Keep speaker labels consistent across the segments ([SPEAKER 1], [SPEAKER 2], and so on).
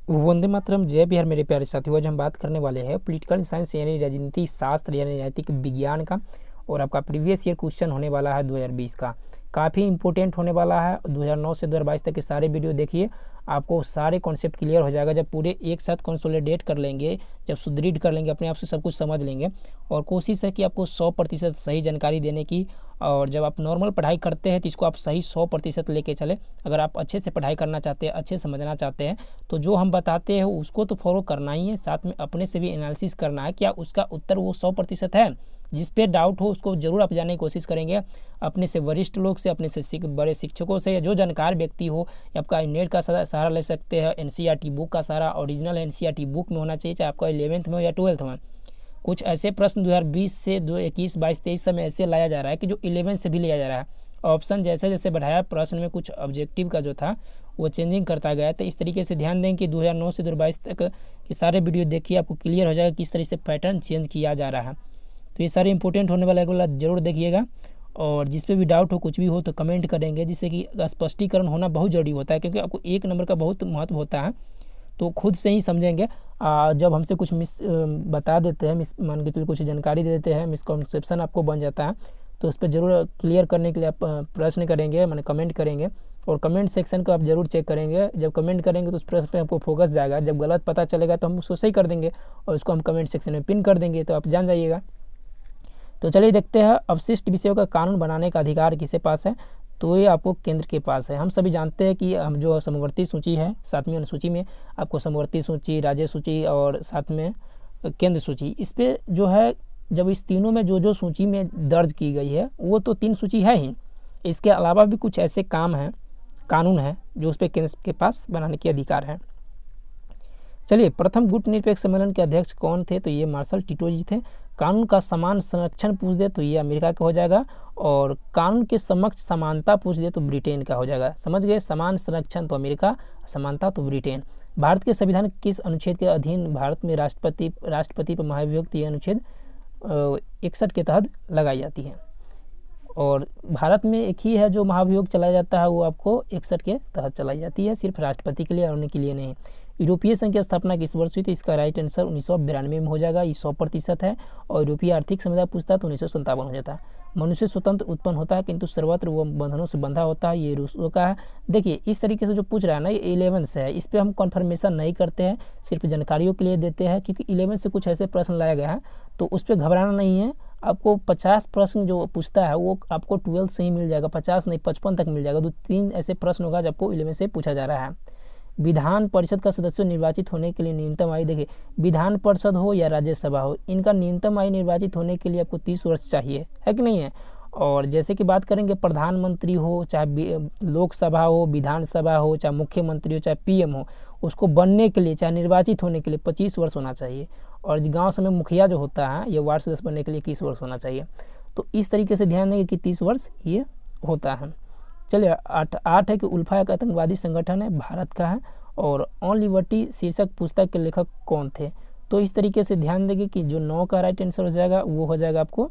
[SPEAKER 1] वंदे मातरम, जय बिहार मेरे प्यारे साथियों। आज हम बात करने वाले हैं पॉलिटिकल साइंस यानी राजनीति शास्त्र यानी नैतिक विज्ञान का। और आपका प्रीवियस ईयर क्वेश्चन होने वाला है 2020 का, काफ़ी इंपॉर्टेंट होने वाला है। 2009 से 2022 तक के सारे वीडियो देखिए, आपको सारे कॉन्सेप्ट क्लियर हो जाएगा। जब पूरे एक साथ कंसोलिडेट कर लेंगे, जब सुदृढ़ कर लेंगे, अपने आप से सब कुछ समझ लेंगे। और कोशिश है कि आपको 100% सही जानकारी देने की। और जब आप नॉर्मल पढ़ाई करते हैं तो इसको आप सही 100% लेके चले। अगर आप अच्छे से पढ़ाई करना चाहते हैं, अच्छे समझना चाहते हैं, तो जो हम बताते हैं उसको तो फॉलो करना ही है, साथ में अपने से भी एनालिसिस करना है क्या उसका उत्तर वो 100% है। जिस पे डाउट हो उसको जरूर आप जानने की कोशिश करेंगे, अपने से वरिष्ठ लोग से, अपने से बड़े शिक्षकों से, या जो जानकार व्यक्ति हो। आपका नेट का सहारा ले सकते हैं, एनसीईआरटी बुक का सहारा, ओरिजिनल एनसीईआरटी बुक में होना चाहिए, चाहे आपका 11th में हो या 12th में। कुछ ऐसे प्रश्न 2020 से 2021, 22, 23 में ऐसे लाया जा रहा है कि जो 11 से भी लिया जा रहा है। ऑप्शन जैसे जैसे बढ़ाया, प्रश्न में कुछ ऑब्जेक्टिव का जो था वो चेंजिंग करता गया। तो इस तरीके से ध्यान दें कि 2009 से 2022 तक के सारे वीडियो देखिए, आपको क्लियर हो जाएगा किस तरह से पैटर्न चेंज किया जा रहा है। तो ये सारे इंपॉर्टेंट होने वाला जरूर देखिएगा। और जिस पे भी डाउट हो, कुछ भी हो, तो कमेंट करेंगे, जिससे कि स्पष्टीकरण होना बहुत ज़रूरी होता है, क्योंकि आपको 1 नंबर का बहुत महत्व होता है। तो खुद से ही समझेंगे। जब हमसे कुछ बता देते हैं, मान के चलिए कुछ जानकारी दे देते हैं, मिसकॉन्सेप्शन आपको बन जाता है, तो उस पर जरूर क्लियर करने के लिए आप प्रश्न करेंगे, मैंने कमेंट करेंगे। और कमेंट सेक्शन को आप जरूर चेक करेंगे। जब कमेंट करेंगे तो उस प्रश्न पे आपको फोकस जाएगा। जब गलत पता चलेगा तो हम उसको सही कर देंगे और उसको हम कमेंट सेक्शन में पिन कर देंगे, तो आप जान जाइएगा। तो चलिए देखते हैं, अवशिष्ट विषयों का कानून बनाने का अधिकार किसके पास है। तो ये आपको केंद्र के पास है। हम सभी जानते हैं कि हम जो समवर्ती सूची है, 7वीं अनुसूची में आपको समवर्ती सूची, राज्य सूची और साथ में केंद्र सूची, इस पर जो है, जब इस तीनों में जो जो सूची में दर्ज की गई है वो तो 3 सूची है ही। इसके अलावा भी कुछ ऐसे काम हैं, कानून है, जो उस पर केंद्र के पास बनाने के अधिकार है। चलिए, प्रथम गुटनिरपेक्ष सम्मेलन के अध्यक्ष कौन थे, तो ये मार्शल टिटो जी थे। कानून का समान संरक्षण पूछ दे तो ये अमेरिका का हो जाएगा। और कानून के समक्ष समानता पूछ दे तो ब्रिटेन का हो जाएगा। समझ गए, समान संरक्षण तो अमेरिका, समानता तो ब्रिटेन। भारत के संविधान किस अनुच्छेद के अधीन भारत में राष्ट्रपति पर महाभियोग, ये अनुच्छेद 61 के तहत लगाई जाती है। और भारत में एक ही है जो महाभियोग चलाया जाता है, वो आपको 61 के तहत चलाई जाती है, सिर्फ राष्ट्रपति के लिए और उनके लिए नहीं। यूरोपीय संघ की स्थापना किस वर्ष हुई थी, इसका राइट आंसर 1992 में हो जाएगा, ये 100% है। और यूरोपीय आर्थिक समुदाय पूछता है तो 1957 हो जाता है। मनुष्य स्वतंत्र उत्पन्न होता है किंतु सर्वत्र वो बंधनों से बंधा होता है, ये रूसो का है। देखिए, इस तरीके से जो पूछ रहा है ना, ये 11 से है, इस पर हम कन्फर्मेशन नहीं करते हैं, सिर्फ जानकारियों के लिए देते हैं, क्योंकि 11 से कुछ ऐसे प्रश्न लाया गया है, तो उस पर घबराना नहीं है। आपको 50 प्रश्न जो पूछता है वो आपको 12 से ही मिल जाएगा, 50 नहीं 55 तक मिल जाएगा। 2-3 ऐसे प्रश्न होगा जब आपको 11 से पूछा जा रहा है। विधान परिषद का सदस्य निर्वाचित होने के लिए न्यूनतम आयु, देखिए विधान परिषद हो या राज्यसभा हो, इनका न्यूनतम आयु निर्वाचित होने के लिए आपको 30 वर्ष चाहिए, है कि नहीं है। और जैसे कि बात करेंगे, प्रधानमंत्री हो, चाहे लोकसभा हो, विधानसभा हो, चाहे मुख्यमंत्री हो, चाहे पीएम हो, उसको बनने के लिए, चाहे निर्वाचित होने के लिए 25 वर्ष होना चाहिए। और गाँव समय मुखिया जो होता है, ये वार्ड सदस्य बनने के लिए 21 वर्ष होना चाहिए। तो इस तरीके से ध्यान देंगे कि 30 वर्ष ये होता है। चलिए, 8 है कि उल्फा एक आतंकवादी संगठन है, भारत का है। और ऑन लिबर्टी शीर्षक पुस्तक के लेखक कौन थे, तो इस तरीके से ध्यान देंगे कि जो 9 का राइट आंसर हो जाएगा वो हो जाएगा आपको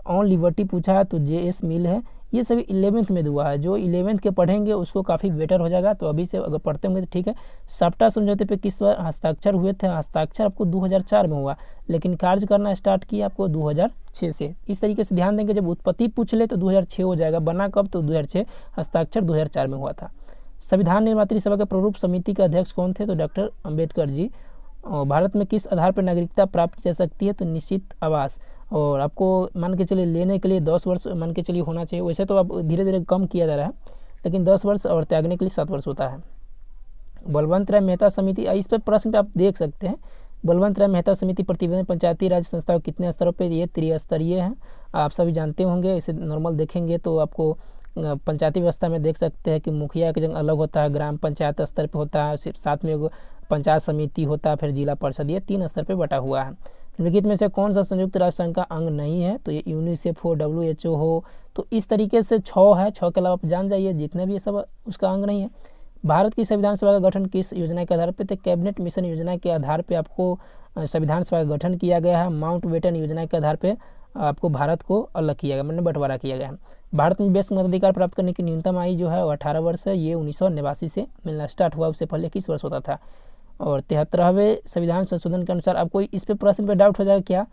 [SPEAKER 1] ऑन लिबर्टी पूछा है तो JS मिल है। ये सभी 11th में दुआ है, जो 11th के पढ़ेंगे उसको काफ़ी बेटर हो जाएगा। तो अभी से अगर पढ़ते होंगे तो ठीक है। साप्टा समझौते पे किस बार हस्ताक्षर हुए थे, हस्ताक्षर आपको 2004 में हुआ, लेकिन कार्य करना स्टार्ट किया आपको 2006 से। इस तरीके से ध्यान देंगे, जब उत्पत्ति पूछ ले तो 2006 हो जाएगा, बना कब तो 2006, हस्ताक्षर 2004 में हुआ था। संविधान निर्मात्री सभा के प्रारूप समिति के अध्यक्ष कौन थे, तो डॉक्टर अम्बेडकर जी। और भारत में किस आधार पर नागरिकता प्राप्त की जा सकती है, तो निश्चित आवास। और आपको मान के चलिए लेने के लिए 10 वर्ष मान के चलिए होना चाहिए, वैसे तो अब धीरे धीरे कम किया जा रहा है, लेकिन 10 वर्ष और त्यागने के लिए 7 वर्ष होता है। बलवंत राय मेहता समिति, इस पर प्रश्न पे आप देख सकते हैं, बलवंत राय मेहता समिति प्रतिवेदन पंचायती राज संस्थाओं कितने स्तरों पे, ये त्रिस्तरीय है, आप सभी जानते होंगे। इसे नॉर्मल देखेंगे तो आपको पंचायती व्यवस्था में देख सकते हैं कि मुखिया की जगह अलग होता है, ग्राम पंचायत स्तर पे होता है, सिर्फ साथ में एगो पंचायत समिति होता है, फिर जिला परिषद, ये 3 स्तर पे बटा हुआ है। निम्नलिखित में से कौन सा संयुक्त राष्ट्र संघ का अंग नहीं है, तो ये यूनिसेफ हो, WHO हो। तो इस तरीके से 6 है, 6 के अलावा आप जान जाइए जितने भी ये सब उसका अंग नहीं है। भारत की संविधान सभा का गठन किस योजना के आधार पर, तो कैबिनेट मिशन योजना के आधार पर आपको संविधान सभा का गठन किया गया है। माउंट बेटन योजना के आधार पर आपको भारत को अलग किया गया, मतलब बंटवारा किया गया है। भारत में वयस्क मताधिकार प्राप्त करने की न्यूनतम आयु जो है वो 18 वर्ष है, ये 1989 से मिलना स्टार्ट हुआ, उससे पहले 21 वर्ष होता था। और 73वें संविधान संशोधन के अनुसार आपको इस पे प्रश्न पे डाउट हो जाएगा क्या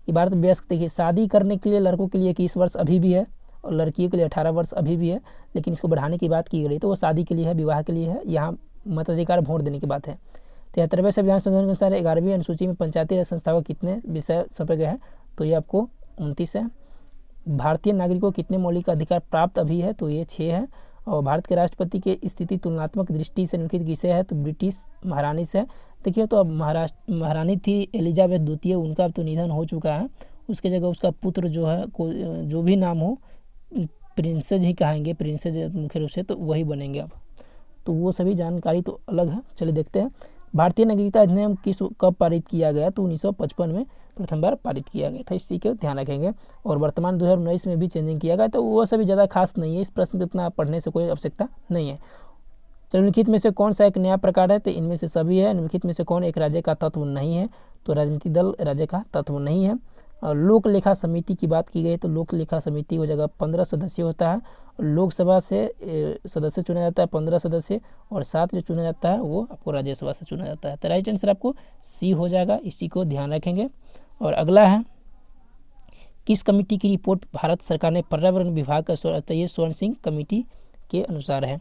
[SPEAKER 1] कि भारत वयस्क, देखिए शादी करने के लिए लड़कों के लिए 21 वर्ष अभी भी है और लड़कियों के लिए 18 वर्ष अभी भी है, लेकिन इसको बढ़ाने की बात की गई तो वो शादी के लिए है, विवाह के लिए है, यहाँ मताधिकार वोट देने की बात है। 73वें संविधान संशोधन के अनुसार 11वीं अनुसूची में पंचायती राज संस्थाओं को कितने विषय सौंपे गए हैं, तो ये आपको 29 है। भारतीय नागरिकों को कितने मौलिक अधिकार प्राप्त अभी है, तो ये 6 है। और भारत के राष्ट्रपति की स्थिति तुलनात्मक दृष्टि से निम्नलिखित किसे है, तो ब्रिटिश महारानी से। देखिए तो अब महारानी थी एलिजाबेथ द्वितीय, उनका अब तो निधन हो चुका है, उसके जगह उसका पुत्र जो है जो भी नाम हो प्रिंसेज ही कहेंगे, प्रिंसेज मुख्य रूप से, तो वही बनेंगे अब। तो वो सभी जानकारी तो अलग है। चलिए देखते हैं भारतीय नागरिकता अधिनियम कब पारित किया गया, तो 1955 में प्रथम बार पारित किया गया था, इसी को ध्यान रखेंगे। और वर्तमान 2019 में भी चेंजिंग किया गया, तो वो सभी ज़्यादा खास नहीं है, इस प्रश्न को इतना पढ़ने से कोई आवश्यकता नहीं है। चलो निम्नलिखित में से कौन सा एक नया प्रकार है, तो इनमें से सभी है। निम्नलिखित में से कौन एक राज्य का तत्व नहीं है, तो राजनीतिक दल राज्य का तत्व नहीं है। और लोक लेखा समिति की बात की गई तो लोक लेखा समिति की जगह 15 सदस्य होता है। लोकसभा से सदस्य चुना जाता है 15 सदस्य, और 7 जो चुना जाता है वो आपको राज्यसभा से चुना जाता है। तो राइट आंसर आपको सी हो जाएगा, इसी को ध्यान रखेंगे। और अगला है किस कमेटी की रिपोर्ट भारत सरकार ने पर्यावरण विभाग का, तो ये स्वर्ण सिंह कमेटी के अनुसार है।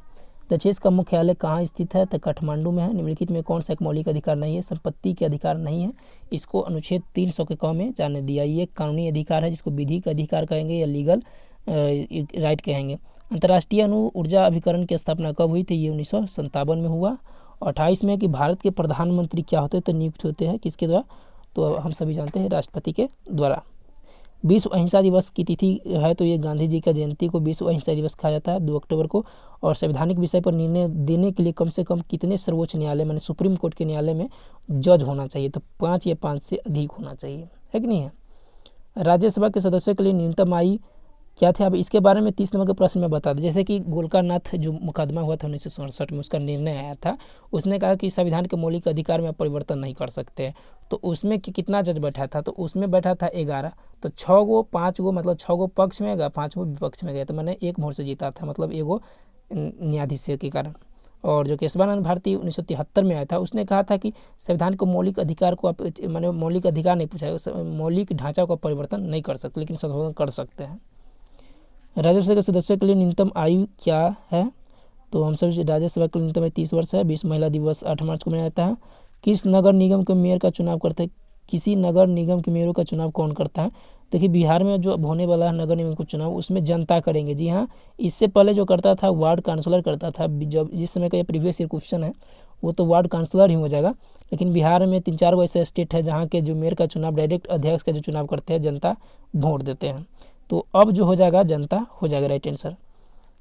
[SPEAKER 1] दक्षेस का मुख्यालय कहाँ स्थित है, तो काठमांडू में है। निम्नलिखित में कौन सा एक मौलिक अधिकार नहीं है, संपत्ति के अधिकार नहीं है, इसको अनुच्छेद 300 के क में जाने दिया। ये कानूनी अधिकार है जिसको विधिक अधिकार कहेंगे या लीगल राइट कहेंगे। अंतर्राष्ट्रीय अणु ऊर्जा अभिकरण की स्थापना कब हुई थी, ये 1957 में हुआ। 28 में कि भारत के प्रधानमंत्री क्या होते हैं, तो नियुक्त होते हैं किसके द्वारा, तो हम सभी जानते हैं राष्ट्रपति के द्वारा। विश्व अहिंसा दिवस की तिथि है, तो ये गांधी जी का जयंती को विश्व अहिंसा दिवस कहा जाता है 2 अक्टूबर को। और संवैधानिक विषय पर निर्णय देने के लिए कम से कम कितने सर्वोच्च न्यायालय माने सुप्रीम कोर्ट के न्यायालय में जज होना चाहिए, तो 5 या 5 से अधिक होना चाहिए, है कि नहीं है। राज्यसभा के सदस्यों के लिए न्यूनतम आयु क्या थे, अब इसके बारे में 30 नंबर के प्रश्न में बता दें। जैसे कि गोलकानाथ जो मुकदमा हुआ था 1967 में, उसका निर्णय आया था, उसने कहा कि संविधान के मौलिक अधिकार में परिवर्तन नहीं कर सकते, तो उसमें कितना जज बैठा था, तो उसमें बैठा था 11, तो 6 गो 5 गो मतलब 6 गो पक्ष में गया 5 गो विपक्ष में गया, तो मैंने 1 वोट से जीता था, मतलब 1 गो न्यायाधीश के कारण। और जो केशवानंद भारती 1973 में आया था, उसने कहा था कि संविधान को मौलिक अधिकार को आप मैंने मौलिक अधिकार नहीं पूछा, मौलिक ढांचा को परिवर्तन नहीं कर सकते, लेकिन संशोधन कर सकते हैं। राज्यसभा के सदस्यों के लिए न्यूनतम आयु क्या है, तो हम सब राज्यसभा के लिए न्यूनतम 30 वर्ष है। विश्व महिला दिवस 8 मार्च को मनाया जाता है। किस नगर निगम के मेयर का चुनाव करते हैं, किसी नगर निगम के मेयरों का चुनाव कौन करता है, देखिए बिहार में जो होने वाला है नगर निगम का चुनाव, उसमें जनता करेंगे। जी हाँ, इससे पहले जो करता था वार्ड काउंसलर करता था, जब जिस समय का ये प्रीवियस ईयर क्वेश्चन है वो तो वार्ड काउंसलर ही हो जाएगा। लेकिन बिहार में 3-4 गो ऐसे स्टेट है जहाँ के जो मेयर का चुनाव डायरेक्ट अध्यक्ष का जो चुनाव करते हैं जनता वोट देते हैं, तो अब जो हो जाएगा जनता हो जाएगा, राइट आंसर।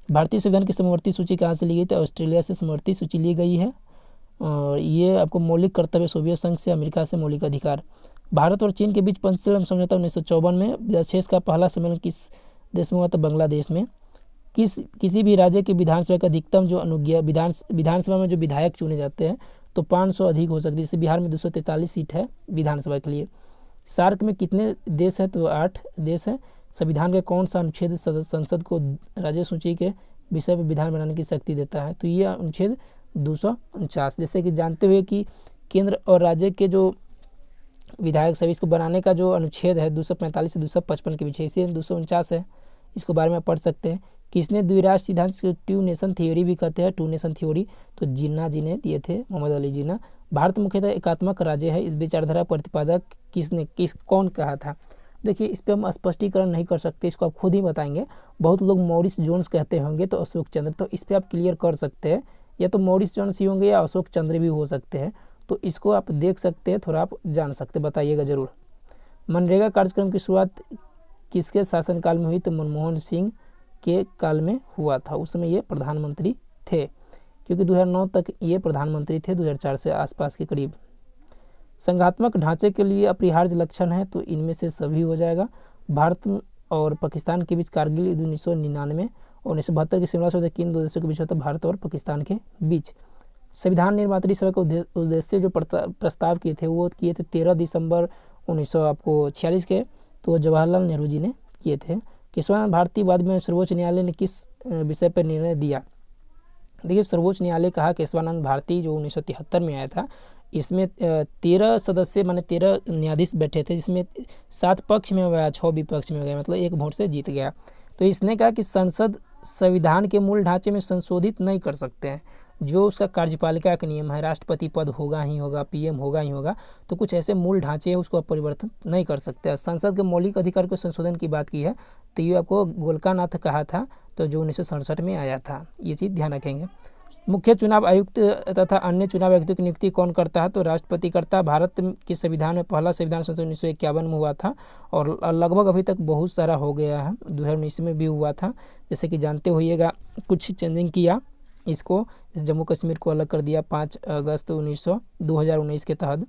[SPEAKER 1] भारतीय संविधान की समवर्ती सूची कहाँ से ली गई, तो ऑस्ट्रेलिया से समवर्ती सूची ली गई है। और ये आपको मौलिक कर्तव्य सोवियत संघ से, अमेरिका से मौलिक अधिकार। भारत और चीन के बीच पंचशील समझौता 1954 में। दक्षेस का पहला सम्मेलन किस देश में हुआ, तो बांग्लादेश में। किसी भी राज्य की विधानसभा का अधिकतम जो अनुज्ञा विधानसभा में जो विधायक चुने जाते हैं तो 500 अधिक हो सकती है, जैसे बिहार में 243 सीट है विधानसभा के लिए। सार्क में कितने देश है, तो 8 देश है। संविधान के कौन सा अनुच्छेद संसद को राज्य सूची के विषय पर विधान बनाने की शक्ति देता है, तो ये अनुच्छेद 249। जैसे कि जानते हुए कि केंद्र और राज्य के जो विधायक सभी इसको बनाने का जो अनुच्छेद है 245 से 255 के बीच है, इसे 249 है, इसको बारे में पढ़ सकते हैं। किसने द्विराष्ट्र सिद्धांत को 2 नेशन थ्योरी भी कहते हैं, 2 नेशन थ्योरी, तो जिन्ना जी ने दिए थे, मोहम्मद अली जिन्ना। भारत मुख्यतः एकात्मक राज्य है, इस विचारधारा प्रतिपादक कौन कहा था, देखिए इस पर हम स्पष्टीकरण नहीं कर सकते, इसको आप खुद ही बताएंगे। बहुत लोग मॉरिस जोन्स कहते होंगे, तो अशोक चंद्र, तो इस पर आप क्लियर कर सकते हैं, या तो मॉरिस जोन्स ही होंगे या अशोक चंद्र भी हो सकते हैं, तो इसको आप देख सकते हैं, थोड़ा आप जान सकते, बताइएगा ज़रूर। मनरेगा कार्यक्रम की शुरुआत किसके शासनकाल में हुई, तो मनमोहन सिंह के काल में हुआ था, उस समय ये प्रधानमंत्री थे, क्योंकि 2009 तक ये प्रधानमंत्री थे, 2004 से आसपास के करीब। संघात्मक ढांचे के लिए अपरिहार्य लक्षण है, तो इनमें से सभी हो जाएगा। भारत और पाकिस्तान के बीच कारगिल युद्ध 1999 और 1972 की शिमला समझौता किन 2 देशों के बीच होता है, भारत और पाकिस्तान के बीच। संविधान निर्मात्री सभा के उद्देश्य जो प्रस्ताव किए थे वो किए थे 13 दिसंबर 1946 के, तो जवाहरलाल नेहरू जी ने किए थे। केशवानंद भारती बाद में सर्वोच्च न्यायालय ने किस विषय पर निर्णय दिया, देखिए सर्वोच्च न्यायालय कहा केशवानंद भारती जो 1973 में आया था, इसमें 13 सदस्य माने 13 न्यायाधीश बैठे थे, जिसमें 7 पक्ष में हो गया, 6 विपक्ष में हो गया, मतलब 1 वोट से जीत गया। तो इसने कहा कि संसद संविधान के मूल ढांचे में संशोधित नहीं कर सकते हैं। जो उसका कार्यपालिका का नियम है, राष्ट्रपति पद होगा ही होगा, पीएम होगा ही होगा, तो कुछ ऐसे मूल ढांचे हैं उसको आप परिवर्तन नहीं कर सकते। संसद के मौलिक अधिकार के संशोधन की बात की है तो ये आपको गोलकानाथ कहा था, तो जो 1967 में आया था, ये चीज़ ध्यान रखेंगे। मुख्य चुनाव आयुक्त तथा अन्य चुनाव आयुक्तों की नियुक्ति कौन करता है, तो राष्ट्रपति करता है। भारत के संविधान में पहला संविधान संशोधन 1951 में हुआ था और लगभग अभी तक बहुत सारा हो गया है, 2019 में भी हुआ था। जैसे कि जानते होइएगा कुछ चेंजिंग किया इसको, इस जम्मू कश्मीर को अलग कर दिया 5 अगस्त 2019 के तहत,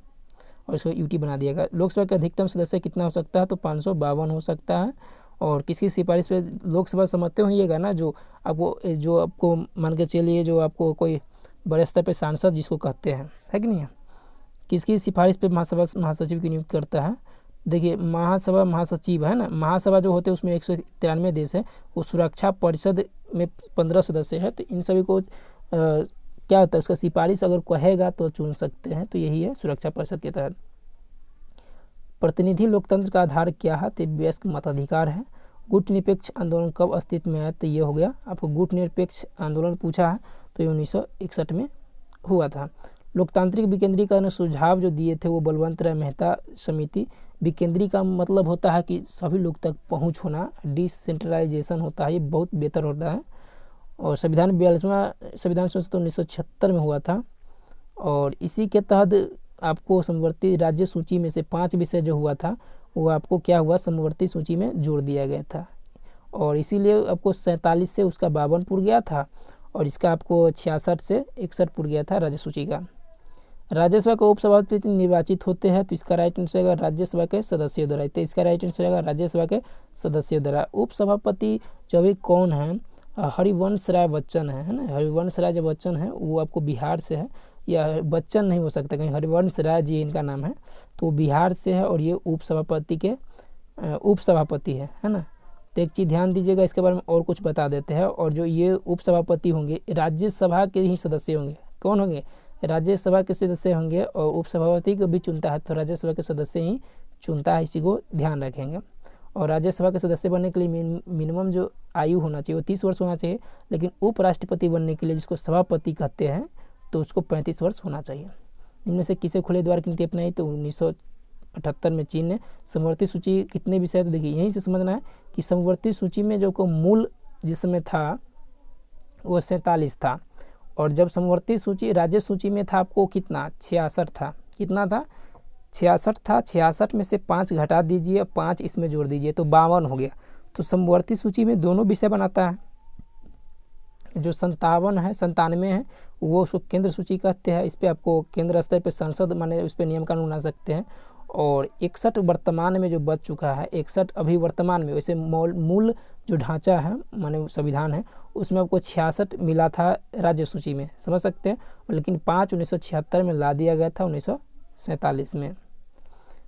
[SPEAKER 1] और इसको यूटी बना दिया गया। लोकसभा के अधिकतम सदस्य कितना हो सकता है, तो 552 हो सकता है। और किसकी सिफारिश पे लोकसभा समझते होइएगा ना, जो आपको मान के चलिए जो आपको कोई बड़े स्तर पे सांसद जिसको कहते हैं, है कि नहीं, किसकी सिफारिश पे महासभा महासचिव की नियुक्ति करता है। देखिए महासभा महासचिव है ना, महासभा जो होते हैं उसमें 193 देश है, वो सुरक्षा परिषद में 15 सदस्य है, तो इन सभी को क्या होता है उसका सिफारिश अगर कहेगा तो चुन सकते हैं, तो यही है सुरक्षा परिषद के तहत। प्रतिनिधि लोकतंत्र का आधार क्या है, तो वयस्क मताधिकार है। गुट निरपेक्ष आंदोलन कब अस्तित्व में आया, तो ये हो गया आपको गुट निरपेक्ष आंदोलन पूछा है, तो ये 1961 में हुआ था। लोकतांत्रिक विकेंद्रीकरण सुझाव जो दिए थे वो बलवंत राय मेहता समिति। विकेंद्री का मतलब होता है कि सभी लोग तक पहुंच होना, डिसेंट्रलाइजेशन होता है, ये बहुत बेहतर होता है। और संविधान 42वां संविधान संशोधन 1976 में हुआ था, और इसी के तहत आपको समवर्ती राज्य सूची में से 5 विषय जो हुआ था वो आपको क्या हुआ, समवर्ती सूची में जोड़ दिया गया था, और इसीलिए आपको 47 से उसका 52 पुर गया था, और इसका आपको 66 से 61 पुर गया था राज्य सूची का। राज्यसभा के उपसभापति निर्वाचित होते हैं, तो इसका राइट आंसर होगा राज्यसभा के सदस्यों द्वारा, तो इसका राइट आंसर होगा राज्यसभा के सदस्यों द्वारा। उपसभापति जो भी कौन है, हरिवंश राय बच्चन है ना, हरिवंश राय जो बच्चन है वो आपको बिहार से है, या बच्चन नहीं हो सकता कहीं, हरिवंश राय जी इनका नाम है, तो बिहार से है, और ये उपसभापति के उपसभापति है ना। तो एक चीज़ ध्यान दीजिएगा, इसके बारे में और कुछ बता देते हैं। और जो ये उपसभापति होंगे राज्यसभा के ही सदस्य होंगे, कौन होंगे, राज्यसभा के सदस्य होंगे, और उपसभापति को भी चुनता है तो राज्यसभा के सदस्य ही चुनता है, इसी को ध्यान रखेंगे। और राज्यसभा के सदस्य बनने के लिए मिनिमम जो आयु होना चाहिए वो 30 वर्ष होना चाहिए, लेकिन उपराष्ट्रपति बनने के लिए जिसको सभापति कहते हैं तो उसको 35 वर्ष होना चाहिए। इनमें से किसे खुले द्वार की नीति अपनाई, तो 1978 में चीन ने। समवर्ती सूची कितने विषय, तो देखिए यहीं से समझना है कि समवर्ती सूची में जो को मूल जिस समय था वो 47 था, और जब समवर्ती सूची राज्य सूची में था आपको कितना 66 था, कितना था 66 था। 66 में से 5 घटा दीजिए, 5 इसमें जोड़ दीजिए तो 52 हो गया। तो समवर्ती सूची में दोनों विषय बनाता है, जो 97 है वो उसको केंद्र सूची कहते हैं। इस पर आपको केंद्र स्तर पे संसद माने उस पर नियम कानून बना सकते हैं। और 61 वर्तमान में जो बच चुका है, 61 अभी वर्तमान में, वैसे मूल जो ढांचा है माने संविधान है उसमें आपको 66 मिला था राज्य सूची में, समझ सकते हैं, लेकिन 5 1976 में ला दिया गया था 1947 में।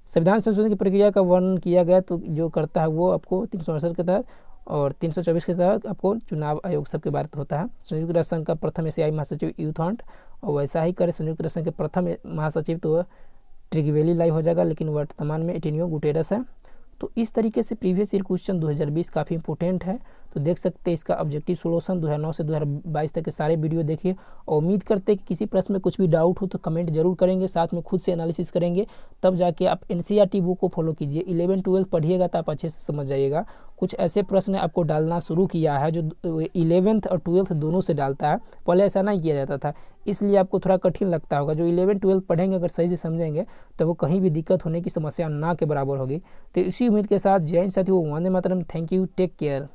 [SPEAKER 1] संविधान संशोधन की प्रक्रिया का वर्णन किया गया, तो जो करता है वो आपको 368 के तहत और 324 के तहत आपको चुनाव आयोग सबके बारे होता है। संयुक्त राष्ट्र संघ का प्रथम एशियाई महासचिव यूथ हंट, और वैसा ही करे संयुक्त राष्ट्र संघ के प्रथम महासचिव तो ट्रिगवेली लाई हो जाएगा, लेकिन वर्तमान में एंटोनियो गुटेरस है। तो इस तरीके से प्रीवियस ईयर क्वेश्चन 2020 काफ़ी इंपॉर्टेंट है, तो देख सकते हैं इसका ऑब्जेक्टिव सॉल्यूशन 2009 से 2022 तक के सारे वीडियो देखिए। और उम्मीद करते हैं कि किसी प्रश्न में कुछ भी डाउट हो तो कमेंट जरूर करेंगे, साथ में खुद से एनालिसिस करेंगे, तब जाके आप एनसीईआरटी बुक को फॉलो कीजिए। 11-12 पढ़िएगा तो आप अच्छे से समझ जाइएगा। कुछ ऐसे प्रश्न आपको डालना शुरू किया है जो 11th और 12th दोनों से डालता है, पहले ऐसा नहीं किया जाता था, इसलिए आपको थोड़ा कठिन लगता होगा। जो 11-12 पढ़ेंगे अगर सही से समझेंगे तो वो कहीं भी दिक्कत होने की समस्या ना के बराबर होगी। तो इसी उम्मीद के साथ जय हिंद साथियों, Vande Mataram, thank you, take care.